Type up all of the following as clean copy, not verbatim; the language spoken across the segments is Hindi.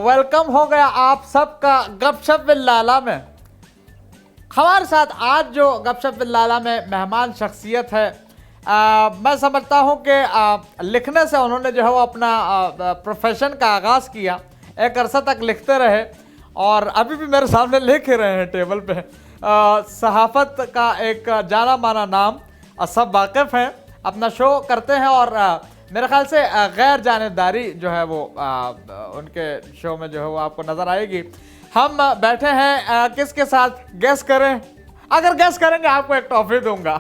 वेलकम हो गया आप सबका गपशप विद लाला में। हमारे साथ आज जो गपशप विद लाला में मेहमान शख्सियत है, मैं समझता हूँ कि लिखने से उन्होंने जो है वो अपना प्रोफेशन का आगाज़ किया, एक अरसा तक लिखते रहे और अभी भी मेरे सामने लिख रहे हैं टेबल पे। सहाफ़त का एक जाना माना नाम, सब वाकिफ़ हैं, अपना शो करते हैं और मेरे ख्याल से गैर जानिबदारी जो है वो उनके शो में जो है वो आपको नज़र आएगी। हम बैठे हैं किसके साथ, गैस करें? अगर गैस करेंगे आपको एक टॉफी दूंगा।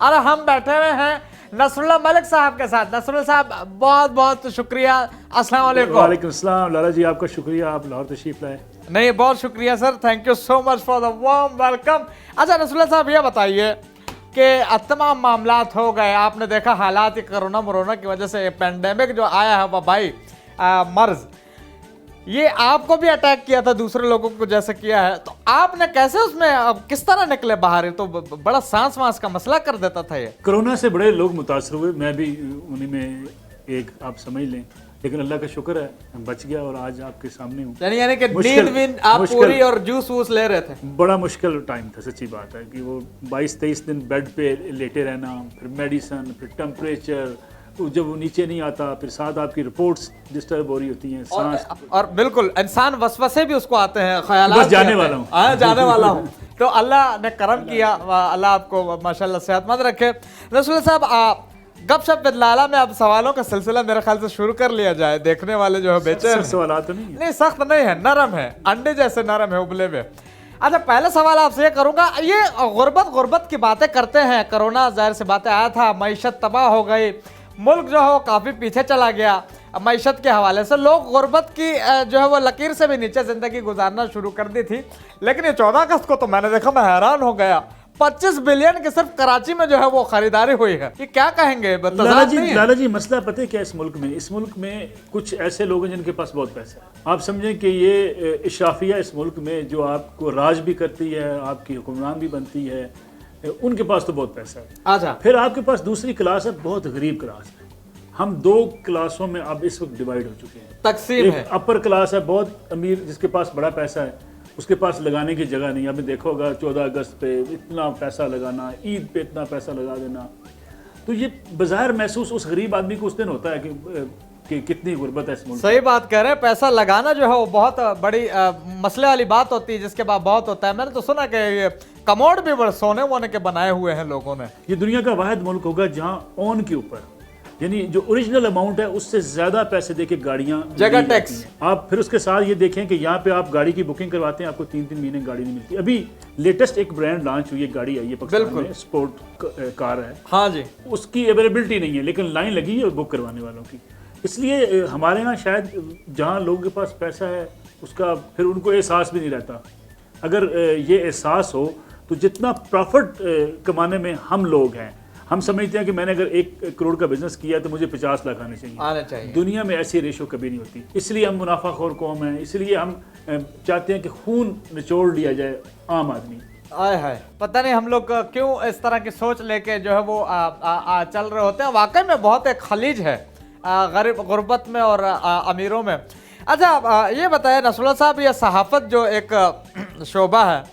अरे हम बैठे हुए हैं नसरुल्लाह मलिक साहब के साथ। नसरुल्लाह साहब बहुत बहुत शुक्रिया, अस्सलाम वालेकुम। वालेकुम अस्सलाम लाला जी, आपका शुक्रिया, आप लाहौर तशरीफ लाए। नहीं, बहुत शुक्रिया sir, thank you so much for the warm welcome. अच्छा नसरुल्लाह साहब, ये बताइए कि तमाम मामलात हो गए, आपने देखा हालात कोरोना मोरोना की वजह से पेंडेमिक जो आया है वबाई मर्ज, ये आपको भी अटैक किया था, दूसरे लोगों को जैसे किया है, तो आपने कैसे उसमें अब किस तरह निकले बाहर? तो बड़ा सांस वांस का मसला कर देता था ये। कोरोना से बड़े लोग मुतासर हुए, मैं भी उन्हीं में एक, आप समझ लें, लेकिन अल्लाह का शुक्र है बच गया और आज आपके सामने हूँ। यानी कि नींद विन आप पूरी और जूस वूस ले रहे थे? बड़ा मुश्किल टाइम था, सच्ची बात है कि वो 22-23 दिन बेड पे लेटे रहना, फिर मेडिसन, फिर टेम्परेचर, जब वो नीचे नहीं आता, फिर साथ आपकी रिपोर्ट्स डिस्टर्ब हो रही होती हैं, सांस और बिल्कुल इंसान वसवसे भी उसको आते हैं, ख्यालात बस जाने वाला हूँ। हाँ, जाने वाला हूँ। तो अल्लाह ने करम किया, अल्लाह आपको माशाल्लाह सेहतमंद रखे। रसूल साहब, गपशप विद लाला में अब सवालों का सिलसिला मेरे ख्याल से शुरू कर लिया जाए। देखने वाले जो है बेचैन, सवाल तो नहीं सख्त नहीं है, नरम है, अंडे जैसे नरम है उबले में। अच्छा, पहला सवाल आपसे ये करूंगा, ये गुर्बत की बातें करते हैं, कोरोना जाहिर से बातें आया था, मईशत तबाह हो गई, मुल्क जो है वो काफ़ी पीछे चला गया मईशत के हवाले से, लोग गुर्बत की जो है वो लकीर से भी नीचे ज़िंदगी गुजारना शुरू कर दी थी। लेकिन ये 14 अगस्त को तो मैंने देखा, मैं हैरान हो गया, 25 बिलियन की सिर्फ कराची में जो है वो खरीदारी हुई है। ये क्या कहेंगे? लाला जी मसला पता है क्या इस मुल्क में कुछ ऐसे लोग हैं जिनके पास बहुत पैसा है। आप समझें कि ये इशराफिया इस मुल्क में जो आपको राज भी करती है, आपकी हुक्मरान भी बनती है, उनके पास तो बहुत पैसा है। अच्छा, फिर आपके पास दूसरी क्लास है, बहुत गरीब क्लास है। हम 2 क्लासों में अब इस वक्त डिवाइड हो चुके हैं। तकसीम है। अपर क्लास है, बहुत अमीर, जिसके पास बड़ा पैसा है, उसके पास लगाने की जगह नहीं। आपने देखा होगा 14 अगस्त पे इतना पैसा लगाना, ईद पे इतना पैसा लगा देना, तो ये बाज़ाहिर महसूस उस गरीब आदमी को उस दिन होता है कि कितनी गुर्बत है इस मुल्क। सही बात कह रहे हैं, पैसा लगाना जो है वो बहुत बड़ी मसले वाली बात होती है, जिसके बाद बहुत होता है। मैंने तो सुना कि ये कमोड भी बड़े सोने वोने के बनाए हुए हैं लोगों ने। ये दुनिया का वाहिद मुल्क होगा जहाँ ऑन के ऊपर, यानी जो ओरिजिनल अमाउंट है उससे ज्यादा पैसे देके गाड़ियां, जगह टैक्स। आप फिर उसके साथ ये देखें कि यहाँ पे आप गाड़ी की बुकिंग करवाते हैं, आपको 3-3 महीने गाड़ी नहीं मिलती। अभी लेटेस्ट एक ब्रांड लॉन्च हुई है, गाड़ी आई है पाकिस्तान में, स्पोर्ट कार है। हाँ जी, उसकी अवेलेबिलिटी नहीं है, लेकिन लाइन लगी है बुक करवाने वालों की। इसलिए हमारे यहाँ शायद जहाँ लोगों के पास पैसा है उसका फिर उनको एहसास भी नहीं रहता। अगर ये एहसास हो तो जितना प्रॉफिट कमाने में हम लोग हैं, हम समझते हैं कि मैंने अगर 1 करोड़ का बिजनेस किया तो मुझे 50 लाख आने चाहिए। दुनिया में ऐसी रेशो कभी नहीं होती, इसलिए हम मुनाफाखोर कौम हैं, इसलिए हम चाहते हैं कि खून निचोड़ लिया जाए आम आदमी। आए हाय, पता नहीं हम लोग क्यों इस तरह की सोच लेके जो है वो चल रहे होते हैं। वाकई में बहुत एक खलीज है गरीब गुर्बत में और अमीरों में। अच्छा, ये बताएं नसरुल्लाह साहब, ये सहाफ़त जो एक शोबा है,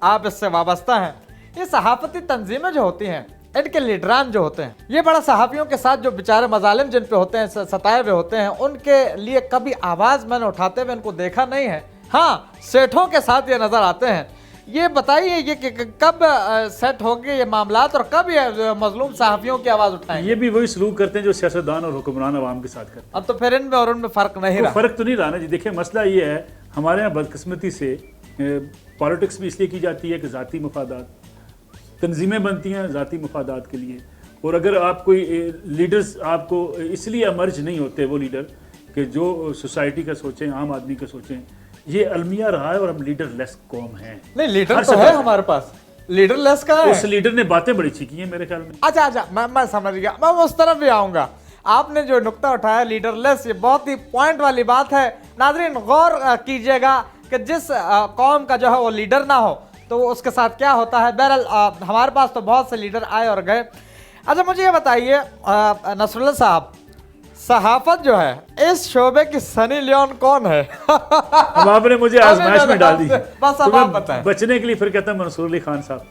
आप इससे वाबस्ता हैं, ये सहाफ़ती तंजीमें जो होती हैं, इनके लीडरान जो होते हैं, ये बड़ा सहाफ़ियों के साथ जो बेचारे मजालिम जिन पे होते हैं, सताए हुए होते हैं, उनके लिए कभी आवाज़ मैंने उठाते हुए इनको देखा नहीं है। हाँ, सेठों के साथ ये नज़र आते हैं। ये बताइए ये कब सेट होंगे ये मामलात और कब ये मजलूम सहाफ़ियों की आवाज़ उठाएंगे? ये भी वही सलूक करते हैं जो सियासतदान और हुक्मरान अवाम के साथ करते हैं। अब तो फिर इनमें और उनमें फ़र्क नहीं रहा। फ़र्क तो नहीं रहा ना जी। देखिए मसला ये है, हमारे यहाँ बदकिस्मती से पॉलिटिक्स भी इसलिए की जाती है कि ज़ाती मफादात, तंजीमें बनती हैं ज़ाती मफादात के लिए। और अगर आप कोई लीडर्स आपको इसलिए अमर्ज नहीं होते, वो लीडर कि जो सोसाइटी का सोचें, आम आदमी का सोचें, ये अलमिया रहा है और हम लीडर लेस कौम हैं। नहीं, लीडर तो है हमारे पास, लीडर लेस का है। उस लीडर ने बातें बड़ी अच्छी की हैं मेरे ख्याल में। अच्छा, मैं समझ गया, मैं उस तरफ भी आऊँगा। आपने जो नुक्ता उठाया लीडर लेस, ये बहुत ही पॉइंट वाली बात है। नाज़रीन गौर कीजिएगा कि जिस कौम का जो है वो लीडर ना हो तो उसके साथ क्या होता है। बहरहाल हमारे पास तो बहुत से लीडर आए और गए। अच्छा, मुझे ये बताइए नसरुल्लाह साहब, सहाफत जो है इस शोबे की सनी लियोन कौन है? अब आपने मुझे आजमाइश में डाल दी। बस अब तो आप मैं बताएं। बचने के लिए फिर कहता हूं मंसूर अली खान साहब।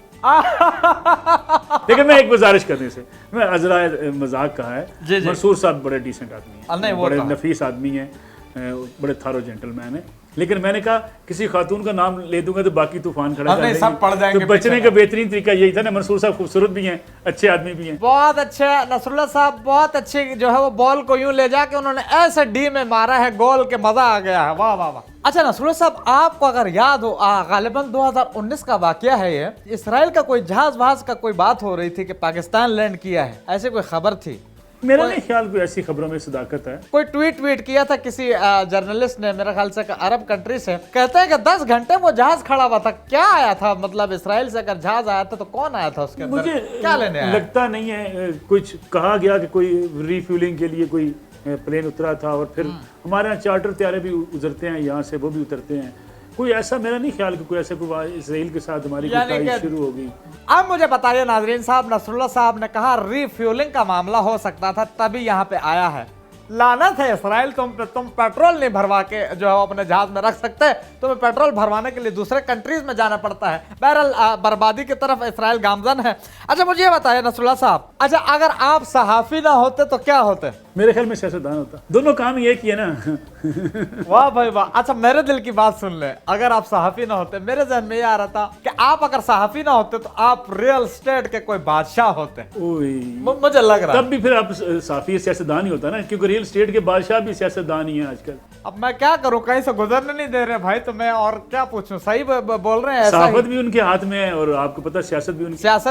लेकिन मैं एक गुजारिश करने से, मैं अजरा मजाक कहा है, जी, जी। मंसूर साहब बड़े डिसेंट आदमी नहीं, हैं, वो बड़े तो है। नफीस आदमी हैं, बड़े थारो जेंटलमैन है। लेकिन मैंने कहा किसी खातून का नाम ले दूंगा तो बाकी तूफान खड़ा हाँ, नहीं, कर सब पड़ जाएंगे तो बचने पीछे का बेहतरीन तरीका यही था ना। मंसूर साहब खूबसूरत भी हैं, अच्छे आदमी भी हैं। बहुत अच्छे नसरुल्लाह साहब, बहुत अच्छे जो है वो बॉल को यूं ले जाके उन्होंने ऐसे डी में मारा है, गोल के मजा आ गया है। वाह वाह वाह। अच्छा नसरुल्लाह साहब, आपको अगर याद हो गालिबन 2019 का वाकया है ये, इसराइल का कोई जहाज वहाज का कोई बात हो रही थी कि पाकिस्तान लैंड किया है, ऐसी कोई खबर थी। मेरा नहीं ख्याल कोई ऐसी खबरों में सदाकत है। कोई ट्वीट किया था किसी जर्नलिस्ट ने, मेरे ख्याल से अरब कंट्री से, कहते हैं कि 10 घंटे वो जहाज खड़ा हुआ था। क्या आया था, मतलब इसराइल से अगर जहाज आया था तो कौन आया था उसके अंदर? मुझे क्या लेने आया? लगता नहीं है कुछ कहा गया कि कोई रिफ्यूलिंग के लिए कोई प्लेन उतरा था, और फिर हमारे यहाँ चार्टर त्यारे भी उतरते हैं, यहाँ से वो भी उतरते हैं। कोई ऐसा मेरा नहीं ख्याल कि कोई ऐसा कोई इसराइल के साथ हमारी कोई शुरू होगी। अब मुझे बताइए नाजरीन साहब, नसरुल्लाह साहब ने कहा रिफ्यूलिंग का मामला हो सकता था तभी यहाँ पे आया है। लानत है इसराइल तुम पेट्रोल नहीं भरवा के जो है अपने जहाज में रख सकते, तुम्हें पेट्रोल भरवाने के लिए दूसरे कंट्रीज में जाना पड़ता है। बहरहाल बर्बादी की तरफ इसराइल गामजन है। अच्छा मुझे ये बताइए नसरुल्लाह साहब, अच्छा अगर आप सहाफी ना होते तो क्या होते? मेरे ख्याल में सियासतदान होता। दोनों काम ही एक ही है ना। वाह भाई वाह। अच्छा मेरे दिल की बात सुन ले, अगर आप सहाफी ना होते, मेरे जहन में ये आ रहा था कि आप अगर सहाफी ना होते तो आप रियल स्टेट के कोई बादशाह होते। मुझे लग रहा तब भी फिर आप साफी सियासतदान ही होता ना, क्योंकि रियल स्टेट के बादशाह भी सियासतदान ही है आजकल। अब मैं क्या करूं, कहीं से गुजरने नहीं दे रहे भाई, तो मैं और क्या पूछूं? सही बोल रहे हैं। सहाफत भी उनके हाथ में है और आपको पता सियासत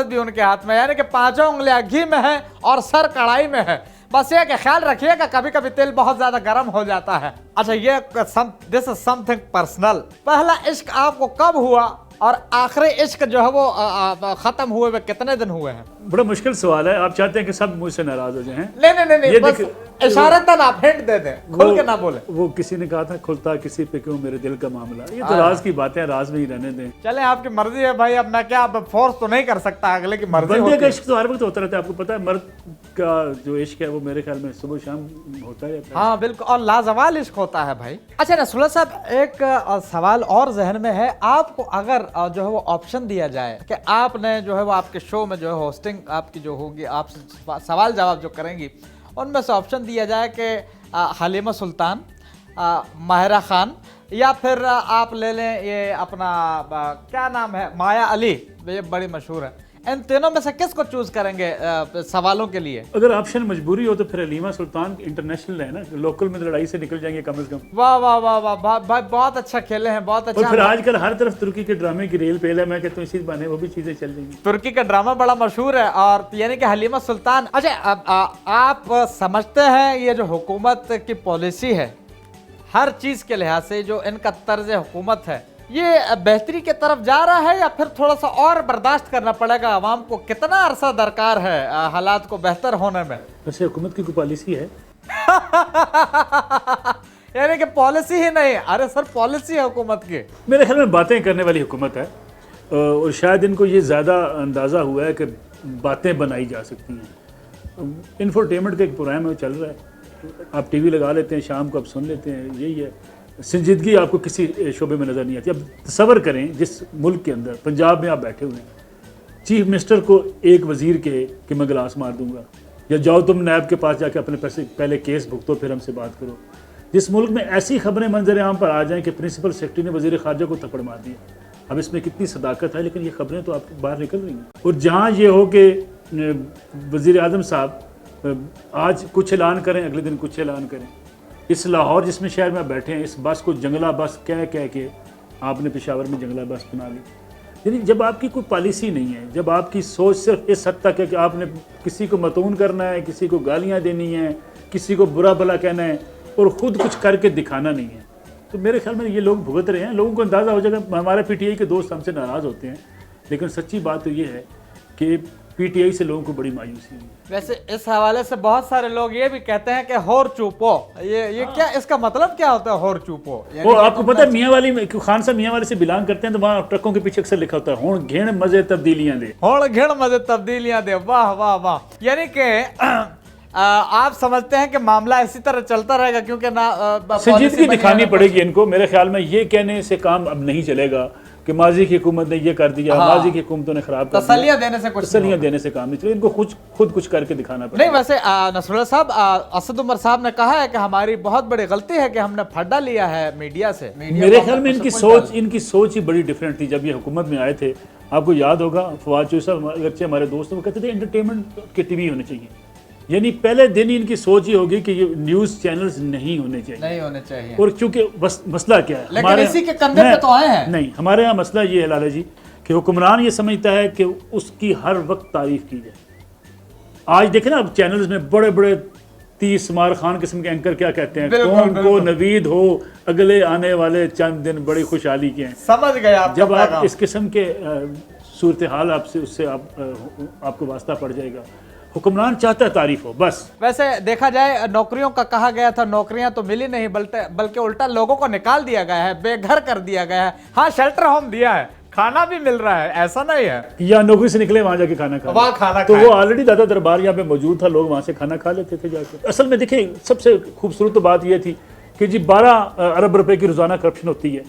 भी उनके हाथ में, यानी कि 5 उंगलियां घी में है और सर कढ़ाई में है। बस ये कि ख्याल रखिएगा कभी कभी तेल बहुत ज्यादा गर्म हो जाता है। अच्छा ये दिस इज समथिंग पर्सनल। पहला इश्क आपको कब हुआ और आखिरी इश्क जो है वो खत्म हुए हुए कितने दिन हुए हैं? बड़ा मुश्किल सवाल है। आप चाहते हैं कि सब मुझसे नाराज हो जाएं? नहीं, बस इशारतन आप हिंट दे दें, खुल के ना बोले। वो किसी ने कहा था खुलता किसी पे क्यों मेरे दिल का मामला। ये तो राज की बातें, राज में ही रहने दें। चले आपकी मर्जी है भाई, अब मैं क्या फोर्स तो नहीं कर सकता, अगले की मर्जी। बंदे का इश्क तो हर वक्त होता रहता है, आपको पता है। मर्द का जो इश्क है वो मेरे ख्याल में सुबह शाम होता है। हाँ बिल्कुल, और लाजवाल इश्क होता है भाई। अच्छा नसरुल्लाह साहब, एक सवाल और जहन में है। आपको अगर जो है वो ऑप्शन दिया जाए कि आपने जो है वो आपके शो में जो है होस्टिंग आपकी जो होगी, आपसे सवाल जवाब जो करेंगी, उनमें से ऑप्शन दिया जाए कि हलीमा सुल्तान, माहिरा खान, या फिर आप ले लें ये अपना क्या नाम है, माया अली, ये बड़ी मशहूर है। इन तीनों में से किसको चूज करेंगे सवालों के लिए? अगर ऑप्शन मजबूरी हो तो फिर हलीमा सुल्तान इंटरनेशनल है ना, लोकल में लड़ाई से निकल जाएंगे कम से कम। वाह वाह वाह वाह भाई, बहुत अच्छा खेले हैं, बहुत अच्छा। और फिर आजकल हर तरफ तुर्की के ड्रामे की रेल पेल है, मैं कहता हूँ इसी बहाने वो भी चीजें चल जाएंगी। तुर्की का ड्रामा बड़ा मशहूर है, और यानी कि हलीमा सुल्तान। अच्छा आप समझते हैं ये जो हुकूमत की पॉलिसी है, हर चीज के लिहाज से जो इनका तर्ज हुकूमत है, ये बेहतरी की तरफ जा रहा है या फिर थोड़ा सा और बर्दाश्त करना पड़ेगा? आवाम को कितना अरसा दरकार है हालात को बेहतर होने में? वैसे हुकूमत की कोई पॉलिसी है? यानी कि पॉलिसी ही नहीं? अरे सर पॉलिसी है हुकूमत की। मेरे ख्याल में बातें करने वाली हुकूमत है, और शायद इनको ये ज़्यादा अंदाज़ा हुआ है कि बातें बनाई जा सकती हैं। इंफोटेनमेंट का एक प्रोग्राम चल रहा है, आप टीवी लगा लेते हैं, शाम को आप सुन लेते हैं, यही है। संजीदगी आपको किसी शोबे में नज़र नहीं आती। अब तसव्वुर करें जिस मुल्क के अंदर, पंजाब में आप बैठे हुए हैं, चीफ मिनिस्टर को एक वजीर के कि मैं गिलास मार दूंगा, या जाओ तुम नैब के पास जाके अपने पैसे पहले केस भुगतो फिर हमसे बात करो। जिस मुल्क में ऐसी खबरें मंजर आम पर आ जाएं कि प्रिंसिपल सेक्रेटरी ने वजीर खारजा को थप्पड़ मार दिया, अब इसमें कितनी सदाकत है, लेकिन ये खबरें तो आपको बाहर निकल रही हैं। और जहाँ ये हो कि वजीर आज़म साहब आज कुछ ऐलान करें, अगले दिन कुछ ऐलान करें। इस लाहौर जिसमें शहर में बैठे हैं, इस बस को जंगला बस कह के आपने पेशावर में जंगला बस बना ली। यानी जब आपकी कोई पॉलिसी नहीं है, जब आपकी सोच सिर्फ इस हद तक है कि आपने किसी को मतून करना है, किसी को गालियाँ देनी हैं, किसी को बुरा भला कहना है और ख़ुद कुछ करके दिखाना नहीं है, तो मेरे ख्याल में ये लोग भुगत रहे हैं। लोगों को अंदाज़ा हो जाएगा। हमारे PTI के दोस्त हमसे नाराज़ होते हैं, लेकिन सच्ची बात तो ये है कि PTI से लोगों को बड़ी मायूसी है। वैसे इस हवाले से बहुत सारे लोग ये भी कहते हैं कि होर चूपो, ये क्या, इसका मतलब क्या होता है होर चूपो? वो आपको पता है, मियाँ वाली में खान साहब मियाँ वाले से बिलोंग करते हैं, तो वहाँ ट्रकों के पीछे अक्सर लिखा होता है होण घेण मजे तब्दीलियां दे, होण घेण मजे तब्दीलियां दे। वाह वाह वाह। यानी कि आप समझते हैं कि मामला इसी तरह चलता रहेगा क्योंकि ना संजीदगी दिखानी पड़ेगी इनको। मेरे ख्याल में ये कहने से काम अब नहीं चलेगा कि माजी की हुकूमत ने ये कर दिया, माजी की हुकूमतों ने खराब कर दिया। तसल्लियां देने से कुछ तसल्लियां देने से काम नहीं चलेगा, इनको खुद कुछ करके दिखाना पड़ेगा। नहीं, वैसे नसरुल्लाह साहब, असद उमर साहब ने कहा है कि हमारी बहुत बड़ी गलती है कि हमने फड्डा लिया है मीडिया से। मेरे ख्याल में इनकी सोच ही बड़ी डिफरेंट थी जब ये हुकूमत में आए थे। आपको याद होगा फवाद चौधरी साहब अगरचे हमारे दोस्त, वो कहते थे एंटरटेनमेंट के टीवी होने चाहिए, यानी पहले दिन ही इनकी सोच ही होगी कि ये न्यूज़ चैनल्स नहीं होने चाहिए। और चूंकि मसला क्या है, लेकिन इसी के कंधे पे तो आए हैं। नहीं, हमारे यहाँ मसला ये है लाला जी कि हुक्मरान ये समझता है कि उसकी हर वक्त तारीफ की जाए। आज देखें ना, अब चैनल्स में बड़े बड़े 30 मार खान किस्म के एंकर क्या कहते हैं, कौम को नवीद हो अगले आने वाले चंद दिन बड़ी खुशहाली के हैं। समझ गए आप। जब आप इस किस्म के सूरत हाल आपसे उससे आपको वास्ता पड़ जाएगा। हुक्मरान चाहता है तारीफ हो बस। वैसे देखा जाए, नौकरियों का कहा गया था, नौकरियां तो मिली नहीं, बल्कि उल्टा लोगों को निकाल दिया गया है, बेघर कर दिया गया है। हाँ, शेल्टर होम दिया है, खाना भी मिल रहा है, ऐसा नहीं है या नौकरी से निकले वहां जाके खाना खा, तो वो ऑलरेडी दादा दरबार यहाँ पे मौजूद था, लोग वहां से खाना खा लेते थे जाके। असल में देखिए, सबसे खूबसूरत बात यह थी कि जी 12 अरब रुपए की रोजाना करप्शन होती है।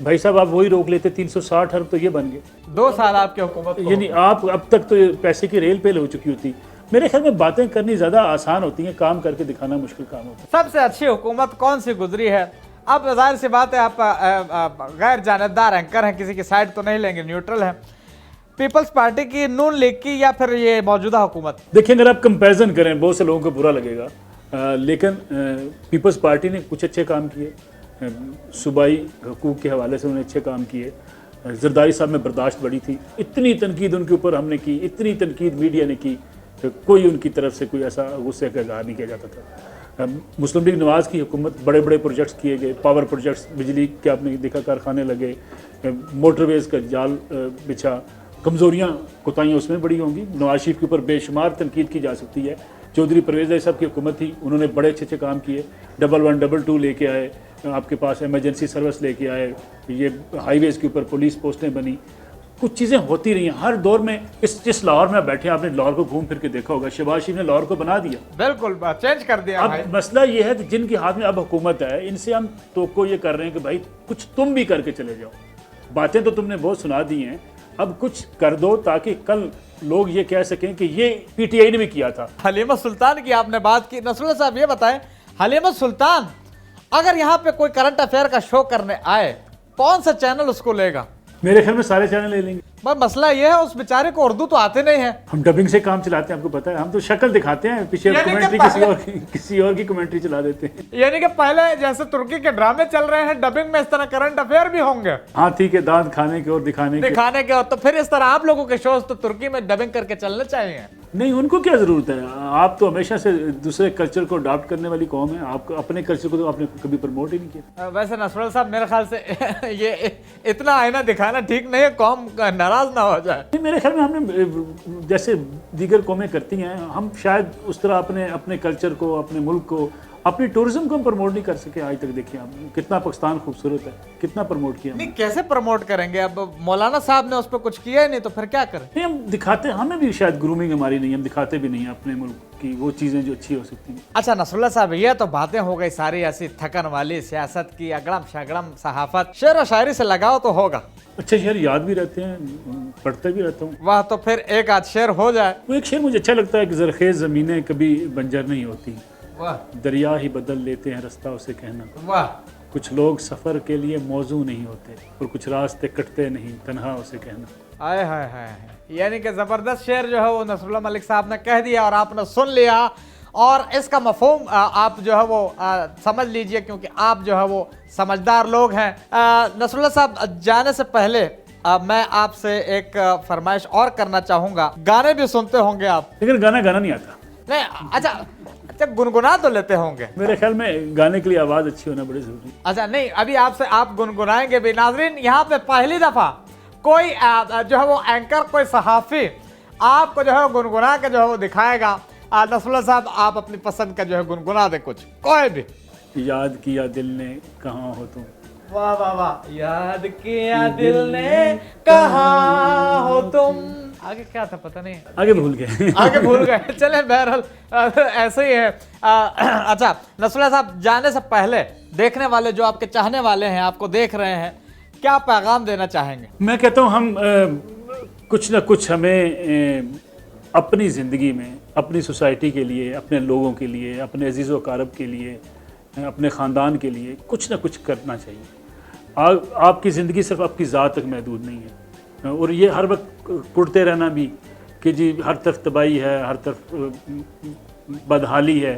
भाई साहब आप वही रोक लेते, 360 अरब तो ये बन गए 2 साल आपकी हुकूमत, यानी आप अब तक तो पैसे की रेल पेल हो चुकी होती। मेरे ख्याल में बातें करनी ज्यादा आसान होती हैं, काम करके दिखाना मुश्किल काम होता है। सबसे अच्छी हुकूमत कौन सी गुजरी है? अब जाहिर सी बात है, आप गैर जानबदार एंकर हैं, किसी की साइड तो नहीं लेंगे, न्यूट्रल हैं। पीपल्स पार्टी की, नून लीग की, या फिर ये मौजूदा हुकूमत? देखिए, अगर आप कंपैरिजन करें, बहुत से लोगों को बुरा लगेगा, लेकिन पीपल्स पार्टी ने कुछ अच्छे काम किए, सूबाई हकूक़ के हवाले से उन्होंने अच्छे काम किए। जरदारी साहब में बर्दाश्त बड़ी थी, इतनी तनकीद उनके ऊपर हमने की, इतनी तनकीद मीडिया ने की, तो कोई उनकी तरफ से कोई ऐसा गुस्से का इजहार नहीं किया जाता था। मुस्लिम लीग नवाज़ की हुकूमत, बड़े बड़े प्रोजेक्ट्स किए गए, पावर प्रोजेक्ट्स, बिजली के आपने देखा कारखाने लगे, मोटरवेज़ का जाल बिछा। कमज़ोरियाँ कोताहियाँ उसमें बड़ी होंगी, नवाज शरीफ के ऊपर बेशुमार तनकीद की जा सकती है। चौधरी परवेज़ साहब की हुकूमत थी, उन्होंने बड़े अच्छे अच्छे काम किए, 11 22 लेके आए, आपके पास एमरजेंसी सर्विस लेके आए, ये हाईवेज़ के ऊपर पुलिस पोस्टें बनी, कुछ चीज़ें होती रही हैं हर दौर में। जिस लाहौर में बैठे, आपने लाहौर को घूम फिर के देखा होगा, शहबाज शरीफ ने लाहौर को बना दिया, बिल्कुल चेंज कर दिया। अब मसला ये है कि जिनके हाथ में अब हुकूमत है, इनसे हम तो ये कर रहे हैं कि भाई कुछ तुम भी करके चले जाओ। बातें तो तुमने बहुत सुना दी हैं, अब कुछ कर दो ताकि कल लोग ये कह सकें कि ये पीटीआई ने भी किया था। हलीमा सुल्तान की आपने बात की, नसरुल्लाह साहब ये बताएं, हलीमा सुल्तान अगर यहाँ पे कोई करंट अफेयर का शो करने आए, कौन सा चैनल उसको लेगा? मेरे ख्याल में सारे चैनल ले लेंगे। पर मसला ये है, उस बेचारे को उर्दू तो आते नहीं है। हम डबिंग से काम चलाते हैं, आपको पता है, हम तो शक्ल दिखाते हैं, पीछे कमेंट्री किसी और की कमेंट्री चला देते हैं। यानी कि पहले जैसे तुर्की के ड्रामे चल रहे हैं, डबिंग में इस तरह करंट अफेयर भी होंगे। हाँ ठीक है, दांत खाने के और दिखाने के और तो फिर इस तरह आप लोगों के शोज तो तुर्की में डबिंग करके चलने चाहिए। नहीं, उनको क्या जरूरत है? आप तो हमेशा से दूसरे कल्चर को अडॉप्ट करने वाली कौम है, आप अपने कल्चर को तो आपने कभी प्रमोट ही नहीं किया। वैसे नसरुल्लाह साहब, मेरे ख्याल से ये इतना आईना दिखाना ठीक नहीं है, कौम नाराज ना हो जाए। मेरे ख्याल में हमने जैसे दीगर कौमें करती हैं, हम शायद उस तरह अपने कल्चर को, अपने मुल्क को, अपनी टूरिज्म को हम प्रमोट नहीं कर सके आज तक। देखिए आप, कितना पाकिस्तान खूबसूरत है, कितना प्रमोट किया। नहीं, कैसे प्रमोट करेंगे? अब मौलाना साहब ने उस पर कुछ किया ही नहीं, तो फिर क्या करें? नहीं, हम दिखाते, हमें भी शायद ग्रूमिंग हमारी नहीं, हम दिखाते भी नहीं अपने मुल्क की वो चीज़ें जो अच्छी हो सकती हैं। अच्छा नसरुल्लाह साहब, ये तो बातें हो गई सारी ऐसी थकन वाली, सियासत की अगड़म शगड़म सहाफत। शेर और शायरी से लगाओ तो होगा। अच्छे शेर याद भी रहते हैं, पढ़ते भी रहता हूँ। वाह, तो फिर एक आध शेर हो जाए। वो एक शेर मुझे अच्छा लगता है कि ज़रख़ेज़ ज़मीनें कभी बंजर नहीं होती, वाह, दरिया ही बदल लेते हैं रास्ता उसे कहना। वाह, कुछ लोग सफ़र के लिए मौजू नहीं होते और कुछ रास्ते कटते नहीं तन्हा उसे कहना। आए हाय हाय, यानी कि ज़बरदस्त शेर जो है वो नसरुल्लाह मलिक साहब ने कह दिया और आपने सुन लिया, और इसका मफ़हूम आप जो है वो समझ लीजिए, क्योंकि आप जो है वो समझदार लोग हैं। नसरुल्लाह साहब, जाने से पहले मैं आपसे एक फरमाइश और करना चाहूँगा। गाने भी सुनते होंगे आप? लेकिन गाना नहीं आता। नहीं, अच्छा गुनगुना तो लेते होंगे। मेरे ख्याल में गाने के लिए आवाज़ अच्छी होना बड़ी ज़रूरी। अच्छा नहीं, अभी आपसे आप गुनगुनाएंगे भी। नाज़रीन, यहाँ पे पहली दफ़ा कोई जो है वो एंकर, कोई सहाफ़ी आपको जो है गुनगुना के जो है वो दिखाएगा। नसरुल्लाह साहब, आप अपनी पसंद का जो है गुनगुना दे कुछ, कोई भी। याद किया दिल ने कहाँ हो तुम। वाह वाह वाह, याद किया दिल ने कहाँ हो तुम। आगे क्या था पता नहीं, आगे भूल गए। आगे भूल गए। चले बहरहाल ऐसे ही है। अच्छा नसरुल्लाह साहब, जाने से पहले देखने वाले जो आपके चाहने वाले हैं, आपको देख रहे हैं, क्या पैगाम देना चाहेंगे? मैं कहता हूँ हम कुछ ना कुछ हमें अपनी ज़िंदगी में, अपनी सोसाइटी के लिए, अपने लोगों के लिए, अपने अजीज़ व कारब के लिए, अपने ख़ानदान के लिए कुछ ना कुछ करना चाहिए। आपकी ज़िंदगी सिर्फ आपकी ज़ात तक महदूद नहीं है, और ये हर वक्त कुड़ते रहना भी कि जी हर तरफ तबाही है, हर तरफ बदहाली है,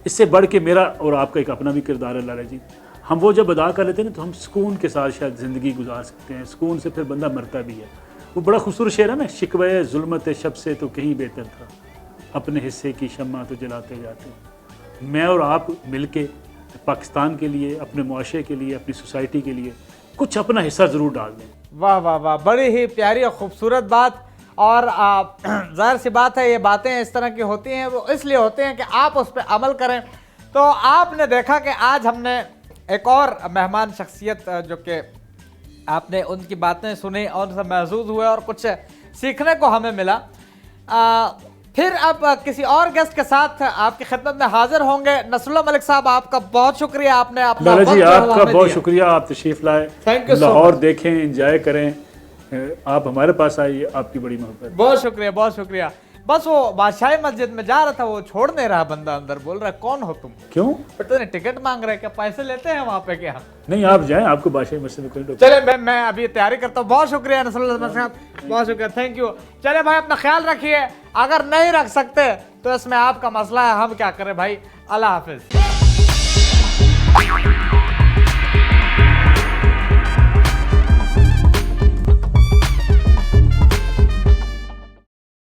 इससे बढ़ के मेरा और आपका एक अपना भी किरदार है लाला जी। हम वो जब अदा कर लेते हैं ना तो हम सुकून के साथ शायद ज़िंदगी गुजार सकते हैं, सुकून से फिर बंदा मरता भी है। वो बड़ा खूबसूरत शेर है ना, शिकवे जुल्मत शब से तो कहीं बेहतर था, अपने हिस्से की शम्मा तो जलाते जाते। मैं और आप मिलके पाकिस्तान के लिए, अपने मुआशरे के लिए, अपनी सोसाइटी के लिए कुछ अपना हिस्सा ज़रूर डाल दें। वाह वाह वाह, बड़ी ही प्यारी और ख़ूबसूरत बात। और ज़ाहिर सी बात है, ये बातें इस तरह की होती हैं, वो इसलिए होते हैं कि आप उस पर अमल करें। तो आपने देखा कि आज हमने एक और मेहमान शख्सियत जो कि आपने उनकी बातें सुनी और उनसे महसूस हुए और कुछ सीखने को हमें मिला। फिर अब किसी और गेस्ट के साथ आपकी खिदमत में हाजिर होंगे। नसरुल्लाह मलिक साहब, आपका बहुत शुक्रिया, आपने अपना लाला जी वक्त आपका हमें बहुत दिया। शुक्रिया, आप तशरीफ़ लाए, Thank you so Lahore much। देखें, एंजॉय करें, आप हमारे पास आइए, आपकी बड़ी मोहब्बत। बहुत शुक्रिया, बहुत शुक्रिया। बस वो बादशाही मस्जिद में जा रहा था, वो छोड़ नहीं रहा बंदा, अंदर बोल रहा है कौन हो तुम? क्यों? पता नहीं टिकट मांग रहे, क्या पैसे लेते हैं वहाँ पे क्या? नहीं आप जाएं, आपको बादशाही मस्जिद में कोई रोक। चले मैं अभी तैयारी करता हूँ। बहुत शुक्रिया नसरुल्लाह साहब, बहुत शुक्रिया, थैंक यू। चले भाई, अपना ख्याल रखिए। अगर नहीं रख सकते तो इसमें आपका मसला है, हम क्या करें भाई। अल्लाह हाफिज।